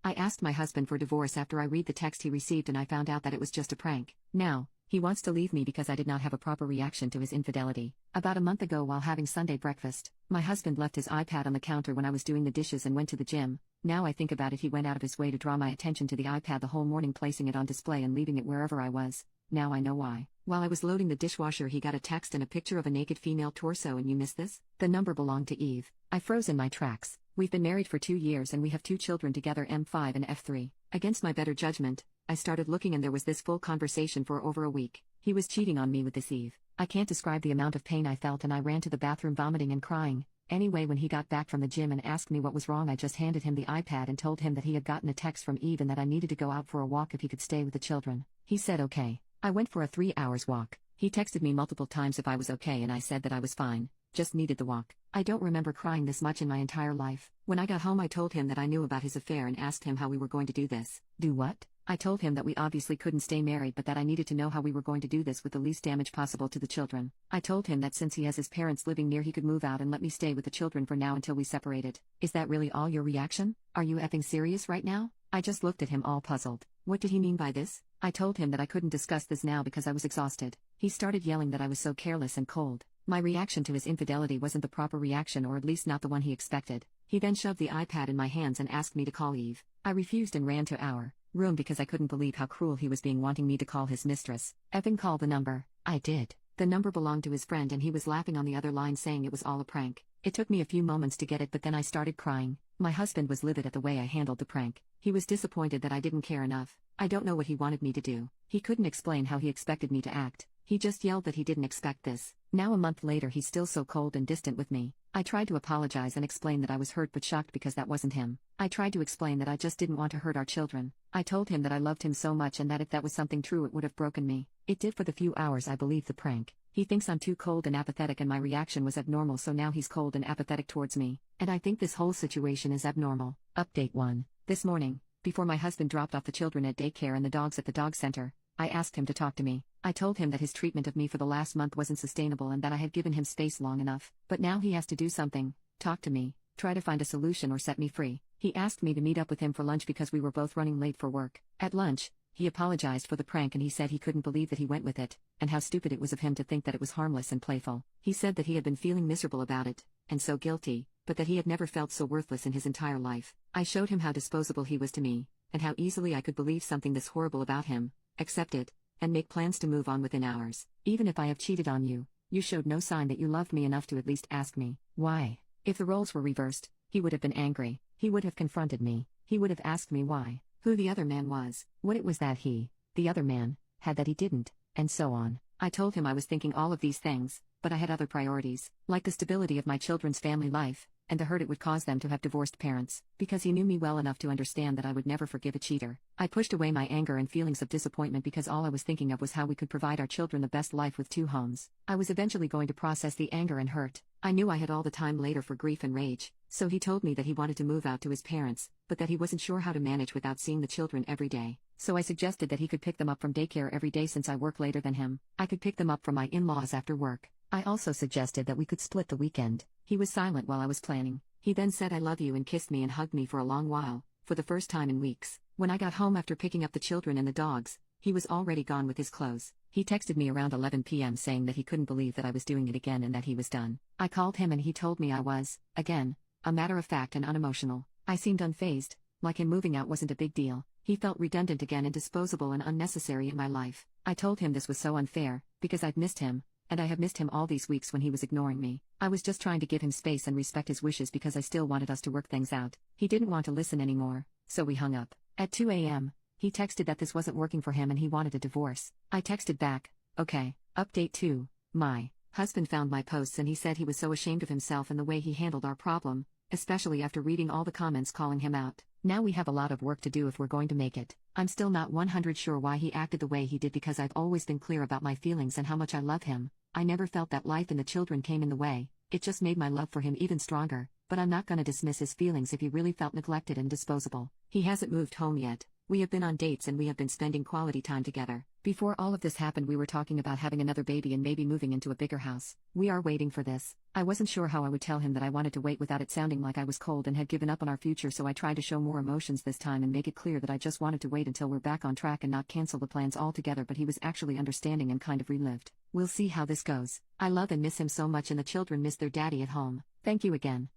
I asked my husband for divorce after I read the text he received and I found out that it was just a prank. Now, he wants to leave me because I did not have a proper reaction to his infidelity. About a month ago while having Sunday breakfast, my husband left his iPad on the counter when I was doing the dishes and went to the gym. Now I think about it, he went out of his way to draw my attention to the iPad the whole morning, placing it on display and leaving it wherever I was. Now I know why. While I was loading the dishwasher he got a text and a picture of a naked female torso. And you missed this? The number belonged to Eve. I froze in my tracks. We've been married for 2 years and we have 2 children together, M5 and F3. Against my better judgment, I started looking and there was this full conversation for over a week. He was cheating on me with this Eve. I can't describe the amount of pain I felt and I ran to the bathroom vomiting and crying. Anyway, when he got back from the gym and asked me what was wrong, I just handed him the iPad and told him that he had gotten a text from Eve and that I needed to go out for a walk if he could stay with the children. He said okay. I went for a 3 hours walk. He texted me multiple times if I was okay and I said that I was fine, just needed the walk. I don't remember crying this much in my entire life. When I got home I told him that I knew about his affair and asked him how we were going to do this. Do what? I told him that we obviously couldn't stay married but that I needed to know how we were going to do this with the least damage possible to the children. I told him that since he has his parents living near he could move out and let me stay with the children for now until we separated. Is that really all your reaction? Are you effing serious right now? I just looked at him all puzzled. What did he mean by this? I told him that I couldn't discuss this now because I was exhausted. He started yelling that I was so careless and cold. My reaction to his infidelity wasn't the proper reaction, or at least not the one he expected. He then shoved the iPad in my hands and asked me to call Eve. I refused and ran to our room because I couldn't believe how cruel he was being, wanting me to call his mistress. Effing call the number. I did. The number belonged to his friend and he was laughing on the other line saying it was all a prank. It took me a few moments to get it, but then I started crying. My husband was livid at the way I handled the prank. He was disappointed that I didn't care enough. I don't know what he wanted me to do. He couldn't explain how he expected me to act. He just yelled that he didn't expect this. Now a month later he's still so cold and distant with me. I tried to apologize and explain that I was hurt but shocked because that wasn't him. I tried to explain that I just didn't want to hurt our children. I told him that I loved him so much and that if that was something true it would have broken me. It did for the few hours I believed the prank. He thinks I'm too cold and apathetic and my reaction was abnormal, so now he's cold and apathetic towards me. And I think this whole situation is abnormal. Update 1. This morning, before my husband dropped off the children at daycare and the dogs at the dog center, I asked him to talk to me. I told him that his treatment of me for the last month wasn't sustainable and that I had given him space long enough. But now he has to do something, talk to me, try to find a solution or set me free. He asked me to meet up with him for lunch because we were both running late for work. At lunch, he apologized for the prank and he said he couldn't believe that he went with it, and how stupid it was of him to think that it was harmless and playful. He said that he had been feeling miserable about it, and so guilty, but that he had never felt so worthless in his entire life. I showed him how disposable he was to me, and how easily I could believe something this horrible about him, accept it, and make plans to move on within hours. Even if I have cheated on you, you showed no sign that you loved me enough to at least ask me why. If the roles were reversed, he would have been angry, he would have confronted me, he would have asked me why, who the other man was, what it was that he, the other man, had that he didn't, and so on. I told him I was thinking all of these things, but I had other priorities, like the stability of my children's family life, and the hurt it would cause them to have divorced parents. Because he knew me well enough to understand that I would never forgive a cheater, I pushed away my anger and feelings of disappointment because all I was thinking of was how we could provide our children the best life with 2 homes. I was eventually going to process the anger and hurt. I knew I had all the time later for grief and rage, so he told me that he wanted to move out to his parents, but that he wasn't sure how to manage without seeing the children every day. So I suggested that he could pick them up from daycare every day since I work later than him. I could pick them up from my in-laws after work. I also suggested that we could split the weekend. He was silent while I was planning. He then said I love you and kissed me and hugged me for a long while, for the first time in weeks. When I got home after picking up the children and the dogs, he was already gone with his clothes. He texted me around 11 p.m. saying that he couldn't believe that I was doing it again and that he was done. I called him and he told me I was, again, a matter of fact and unemotional. I seemed unfazed, like him moving out wasn't a big deal. He felt redundant again and disposable and unnecessary in my life. I told him this was so unfair, because I'd missed him, and I have missed him all these weeks when he was ignoring me. I was just trying to give him space and respect his wishes because I still wanted us to work things out. He didn't want to listen anymore, so we hung up. At 2 a.m., he texted that this wasn't working for him and he wanted a divorce. I texted back, okay. Update 2. My husband found my posts and he said he was so ashamed of himself and the way he handled our problem, especially after reading all the comments calling him out. Now we have a lot of work to do if we're going to make it. I'm still not 100% sure why he acted the way he did because I've always been clear about my feelings and how much I love him. I never felt that life and the children came in the way. It just made my love for him even stronger, but I'm not gonna dismiss his feelings if he really felt neglected and disposable. He hasn't moved home yet, We have been on dates and we have been spending quality time together. Before all of this happened, we were talking about having another baby and maybe moving into a bigger house. We are waiting for this. I wasn't sure how I would tell him that I wanted to wait without it sounding like I was cold and had given up on our future, so I tried to show more emotions this time and make it clear that I just wanted to wait until we're back on track and not cancel the plans altogether, but he was actually understanding and kind of relived. We'll see how this goes. I love and miss him so much, and the children miss their daddy at home. Thank you again.